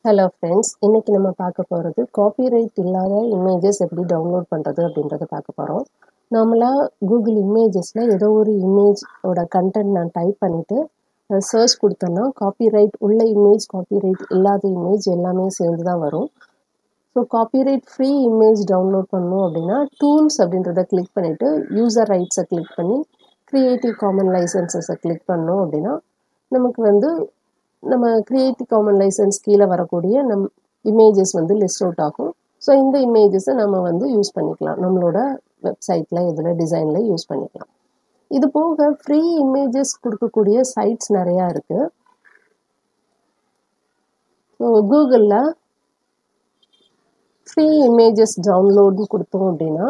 Hello friends, இன்னைக்கு நம்ம பார்க்க போகிறது காப்பிரைட் இல்லாத இமேஜஸ் எப்படி டவுன்லோட் பண்ணுறது அப்படின்றத பார்க்க போகிறோம். நார்மலாக கூகுள் இமேஜஸில் ஏதோ ஒரு இமேஜோட கண்டென்ட் நான் டைப் பண்ணிவிட்டு சர்ச் கொடுத்தேன்னா காப்பிரைட் உள்ள இமேஜ், காப்பிரைட் இல்லாத இமேஜ் எல்லாமே சேர்ந்து தான் வரும். So copyright free image download பண்ணணும் அப்படின்னா டூல்ஸ் அப்படின்றத கிளிக் பண்ணிவிட்டு யூசர் ரைட்ஸை கிளிக் பண்ணி க்ரியேட்டிவ் காமன் லைசன்சஸை கிளிக் பண்ணோம் அப்படின்னா நமக்கு நம்ம கிரியேட்டிவ் காமன் லைசன்ஸ் கீழே வரக்கூடிய இமேஜஸ் லிஸ்ட் அவுட் ஆகும். ஸோ இந்த இமேஜஸை நம்ம யூஸ் பண்ணிக்கலாம், நம்மளோட வெப்சைட்டில் இதில் டிசைனில் யூஸ் பண்ணிக்கலாம். இது போக ஃப்ரீ இமேஜஸ் கொடுக்கக்கூடிய சைட்ஸ் நிறையா இருக்குது. ஸோ கூகுளில் ஃப்ரீ இமேஜஸ் டவுன்லோட்னு கொடுத்தோம் அப்படின்னா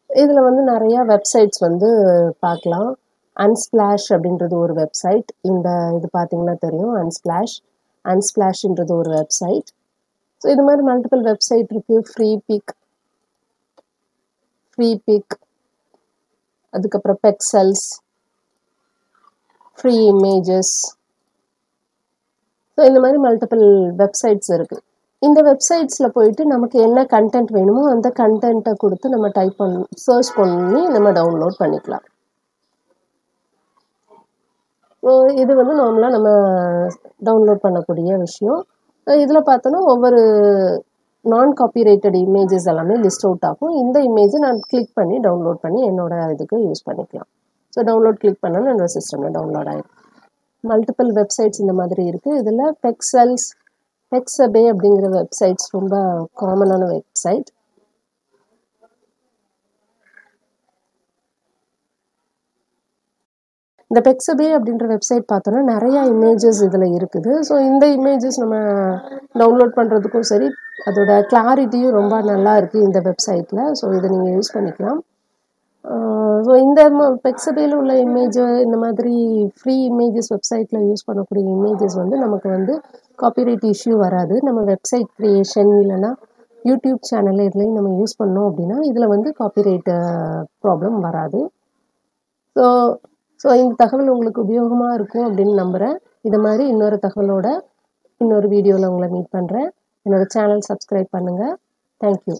இதில் நிறையா வெப்சைட்ஸ் பார்க்கலாம். அன்ஸ்பிளாஷ் அப்படின்றது ஒரு வெப்சைட். இது பார்த்தீங்கன்னா தெரியும், அன்ஸ்பிளாஷ்ன்றது ஒரு வெப்சைட். ஸோ இது மாதிரி மல்டிபிள் வெப்சைட் இருக்குது. ஃப்ரீபிக், அதுக்கப்புறம் பெக்சல்ஸ், ஃப்ரீ இமேஜஸ். ஸோ இந்த மாதிரி மல்டிபிள் வெப்சைட்ஸ் இருக்குது. இந்த வெப்சைட்ஸில் போயிட்டு நமக்கு என்ன கண்டென்ட் வேணுமோ அந்த கண்டென்ட்டை கொடுத்து நம்ம சர்ச் பண்ணி நம்ம டவுன்லோட் பண்ணிக்கலாம். ஸோ இது நார்மலாக நம்ம டவுன்லோட் பண்ணக்கூடிய விஷயம். இதில் பார்த்தோன்னா ஒவ்வொரு நான் காப்பிரைட்டட் இமேஜஸ் எல்லாமே லிஸ்ட் அவுட் ஆகும். இந்த இமேஜை நான் கிளிக் பண்ணி டவுன்லோட் பண்ணி என்னோட இதுக்கு யூஸ் பண்ணிக்கலாம். ஸோ டவுன்லோட் கிளிக் பண்ணால் என்னோட சிஸ்டமில் டவுன்லோட் ஆகிடும். மல்டிபிள் வெப்சைட்ஸ் இந்த மாதிரி இருக்குது. இதில் பெக்ஸபே அப்படிங்கிற வெப்சைட்ஸ் ரொம்ப காமனான வெப்சைட். இந்த பெக்ஸபே அப்படின்ற வெப்சைட் பார்த்தோன்னா நிறையா இமேஜஸ் இதில் இருக்குது. ஸோ இந்த இமேஜஸ் நம்ம டவுன்லோட் பண்ணுறதுக்கும் சரி, அதோட கிளாரிட்டியும் ரொம்ப நல்லா இருக்குது இந்த வெப்சைட்டில். ஸோ இதை நீங்கள் யூஸ் பண்ணிக்கலாம். ஸோ இந்த பெக்ஸபேயில் உள்ள இந்த மாதிரி ஃப்ரீ இமேஜஸ் வெப்சைட்டில் யூஸ் பண்ணக்கூடிய இமேஜஸ் நமக்கு காப்பிரைட் இஷ்யூ வராது. நம்ம வெப்சைட் க்ரியேஷன் இல்லைன்னா யூடியூப் சேனல் இதுலேயும் நம்ம யூஸ் பண்ணோம் அப்படின்னா இதில் காப்பிரைட் ப்ராப்ளம் வராது. ஸோ இந்த தகவல் உங்களுக்கு உபயோகமாக இருக்கும் அப்படின்னு நம்புகிறேன். இது மாதிரி இன்னொரு தகவலோட இன்னொரு வீடியோவில் உங்களை மீட் பண்ணுறேன். என்னோடய சேனல் சப்ஸ்கிரைப் பண்ணுங்கள். தேங்க்யூ.